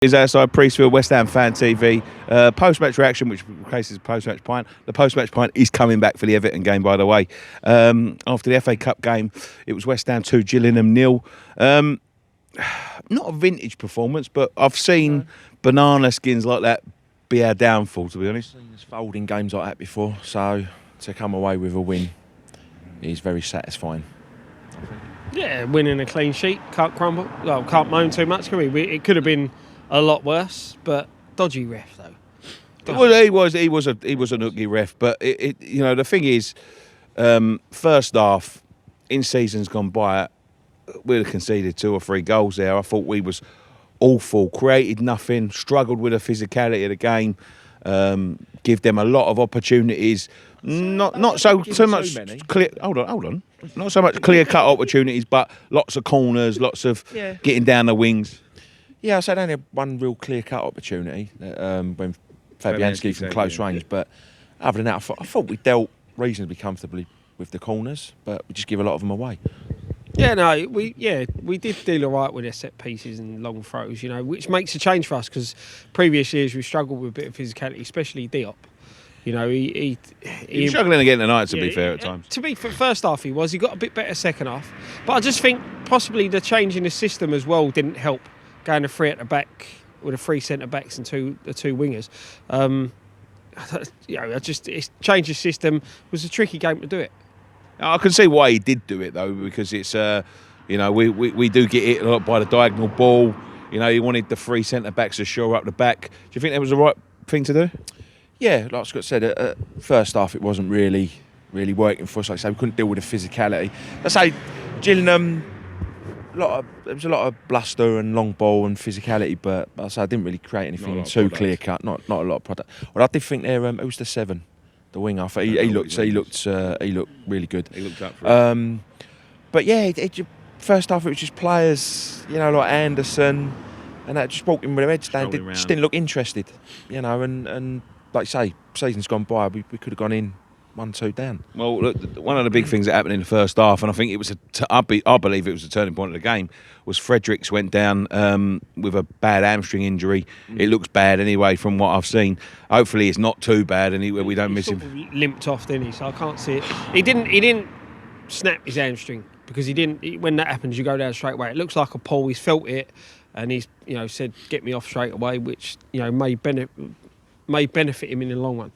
Is outside Priestfield, West Ham Fan TV. Post-match reaction, which replaces post-match pint. The post-match pint is coming back for the Everton game, by the way. After the FA Cup game, it was West Ham 2, Gillingham 0. Not a vintage performance, but I've seen banana skins like that be our downfall, to be honest. I've seen us folding games like that before, so to come away with a win is very satisfying. Yeah, winning a clean sheet, can't crumble. Well, can't moan too much, can we? It could have been a lot worse, but dodgy ref though. Well, he was a nookie ref, but the thing is, first half in seasons gone by, we'd have conceded 2 or 3 goals there. I thought we was awful, created nothing, struggled with the physicality of the game, give them a lot of opportunities. Not so much clear. Hold on. Not so much clear cut opportunities, but lots of corners, lots of getting down the wings. Yeah, I said only one real clear-cut opportunity when Fabianski from close range. But other than that, I thought we dealt reasonably comfortably with the corners, but we just give a lot of them away. Yeah, no, we did deal all right with their set pieces and long throws, which makes a change for us because previous years we struggled with a bit of physicality, especially Diop. He was struggling again tonight, to be fair, at times. To be fair, first half he got a bit better second half, but I just think possibly the change in the system as well didn't help. Going to 3 at the back with the 3 centre backs and the two wingers, it's changed the system. Was a tricky game to do it. I can see why he did do it though, because it's we do get hit a lot by the diagonal ball. He wanted the 3 centre backs to shore up the back. Do you think that was the right thing to do? Yeah, like Scott said, first half it wasn't really working for us. Like I say, we couldn't deal with the physicality. I say Gillingham. There was a lot of bluster and long ball and physicality, but I didn't really create anything too clear cut. Not a lot of product. Well, I did think there. It was the 7, the winger. I thought he looked really good. He looked up for it. But yeah, first half it was just players, like Anderson, and that just walked in with their heads down. Just didn't look interested, and like you say, season's gone by. We could have gone in 1-2 down. Well, look, one of the big things that happened in the first half, and I think it was I believe it was a turning point of the game, was Fredericks went down with a bad hamstring injury. It looks bad anyway from what I've seen. Hopefully it's not too bad and we don't miss him. He limped off, didn't he? So I can't see it. He didn't snap his hamstring because when that happens you go down straight away. It looks like a pull. He's felt it and he's said get me off straight away, which may benefit him in the long run,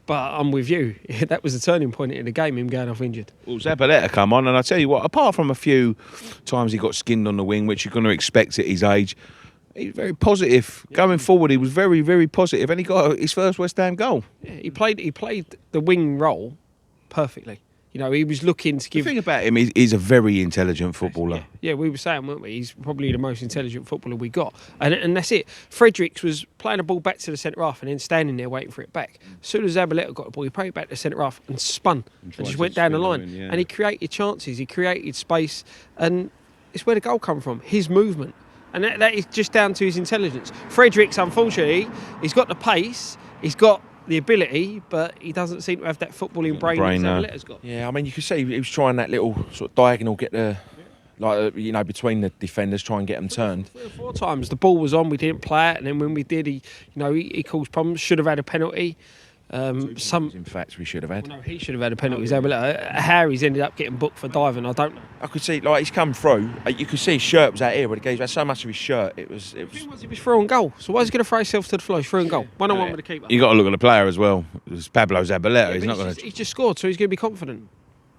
but I'm with you. That was the turning point in the game, him going off injured. Well, Zabaleta come on, and I tell you what, apart from a few times he got skinned on the wing, which you're going to expect at his age, he's very positive. Yeah. Going forward, he was very, very positive, and he got his first West Ham goal. Yeah, he played the wing role perfectly. He was looking to give... The thing about him, he's a very intelligent footballer. Yeah, we were saying, weren't we? He's probably the most intelligent footballer we got. And that's it. Fredericks was playing the ball back to the centre half and then standing there waiting for it back. As soon as Zabaleta got the ball, he played it back to the centre half and spun and just went down the line. And he created chances, he created space, and it's where the goal come from, his movement. And that is just down to his intelligence. Fredericks, unfortunately, he's got the pace, he's got the ability, but he doesn't seem to have that footballing brain that Zabaleta's got. Yeah, I mean, you could see he was trying that little sort of diagonal, get the between the defenders, try and get them turned. 3 or 4 times the ball was on, we didn't play it, and then when we did, he caused problems. Should have had a penalty. In fact, we should have had. Well, no, he should have had a penalty. Harry's ended up getting booked for diving. I don't know. I could see, he's come through. You could see his shirt was out here, but he had so much of his shirt. It was. He was through on goal. So why is he going to throw himself to the floor? He's through on goal. 1-on-1 with the keeper. You got to look at the player as well. It's Pablo Zabaleta. He's not going to. He's just scored, so he's going to be confident.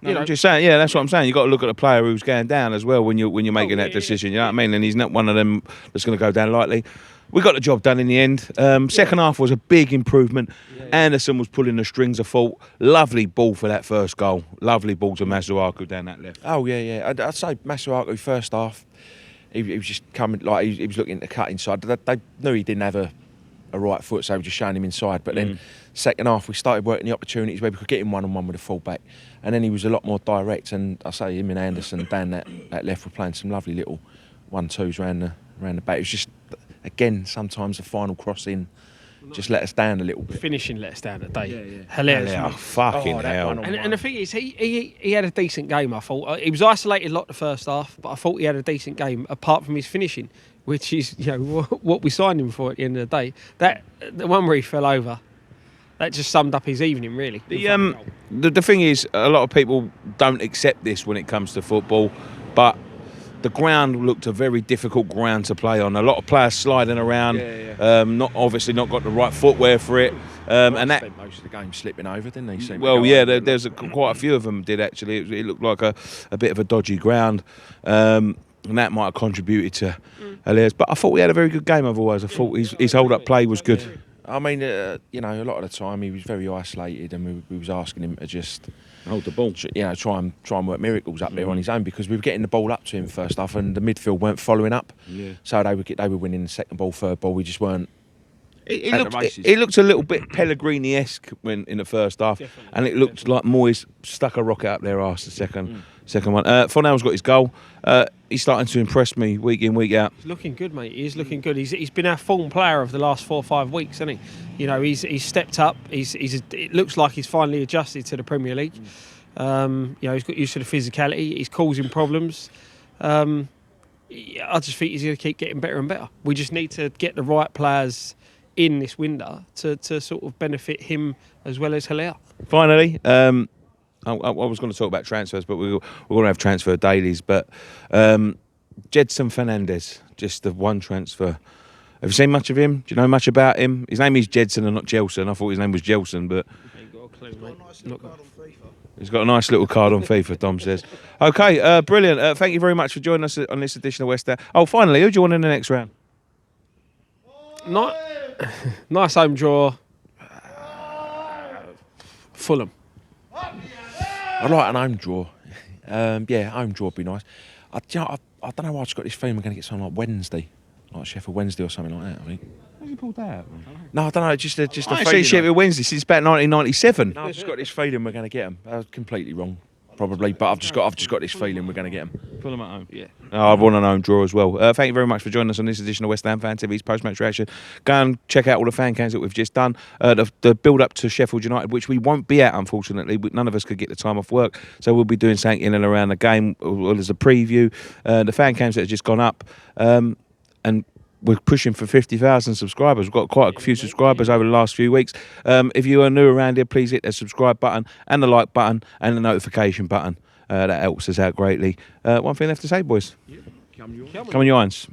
I'm just saying, yeah, that's what I'm saying. You've got to look at the player who's going down as well when you're making that decision. You know what I mean? And he's not one of them that's going to go down lightly. We got the job done in the end. Second half was a big improvement. Anderson was pulling the strings of thought. Lovely ball for that first goal. Lovely ball to Masuaku down that left. Oh yeah. I'd say Masuaku first half. He was just coming he was looking to cut inside. They knew he didn't have a right foot, so they were just showing him inside. But then second half we started working the opportunities where we could get him 1-on-1 with a full back, and then he was a lot more direct. And I say him and Anderson down that left were playing some lovely little 1-2s around the back. It was just, again, sometimes the final crossing just let us down a little bit. Finishing let us down today. Hilarious. Oh, fucking hell. And the thing is, he had a decent game, I thought. He was isolated a lot the first half, but I thought he had a decent game, apart from his finishing. which is what we signed him for at the end of the day. That the one where he fell over, that just summed up his evening really. The thing is, a lot of people don't accept this when it comes to football, but the ground looked a very difficult ground to play on. A lot of players sliding around, not got the right footwear for it, and that spent most of the game slipping over, didn't he? There's quite a few of them did actually. It looked like a bit of a dodgy ground, and that might have contributed to Elias. But I thought we had a very good game otherwise. I thought his hold-up play was good. I mean, a lot of the time he was very isolated, and we was asking him to just hold the ball. Try and work miracles up there on his own, because we were getting the ball up to him first half, and the midfield weren't following up. Yeah. So they were winning the second ball, third ball. We just weren't. It looked a little bit Pellegrini-esque when in the first half, and it looked like Moyes stuck a rocket up their arse the second one. Fornell's got his goal. He's starting to impress me week in, week out. He's looking good, mate. He's looking good. He's been our form player of the last 4 or 5 weeks, hasn't he? He's stepped up. It looks like he's finally adjusted to the Premier League. He's got used to the physicality. He's causing problems. I just think he's going to keep getting better and better. We just need to get the right players in this window to sort of benefit him as well as Hilaire. Finally, I was going to talk about transfers, but we're going to have transfer dailies. But Jedson Fernandez, just the one transfer. Have you seen much of him? Do you know much about him? His name is Jedson and not Jelson. I thought his name was Jelson, but he's got a nice little card on FIFA, Dom says. Okay, brilliant. Thank you very much for joining us on this edition of West Ham. Oh, finally, who do you want in the next round? Nice home draw. Fulham. I like an home draw. Home draw would be nice. I don't know why I just got this feeling we're going to get something like Wednesday, like Sheffield Wednesday or something like that. I think. Have you pulled that out? No, I don't know. Just a I feeling. see Sheffield Wednesday since about 1997. No, I've just got this feeling we're going to get them. I was completely wrong, probably, but I've just got this feeling we're going to get them. Fulham at home. Yeah. I want an home draw as well. Thank you very much for joining us on this edition of West Ham Fan TV's post-match reaction. Go and check out all the fan cams that we've just done. The build-up to Sheffield United, which we won't be at, unfortunately. None of us could get the time off work, so we'll be doing something in and around the game. Well, there's a preview. The fan cams that have just gone up, and we're pushing for 50,000 subscribers. We've got quite a few subscribers over the last few weeks. If you are new around here, please hit the subscribe button and the like button and the notification button. That helps us out greatly. One thing left to say, boys. Come on, your irons.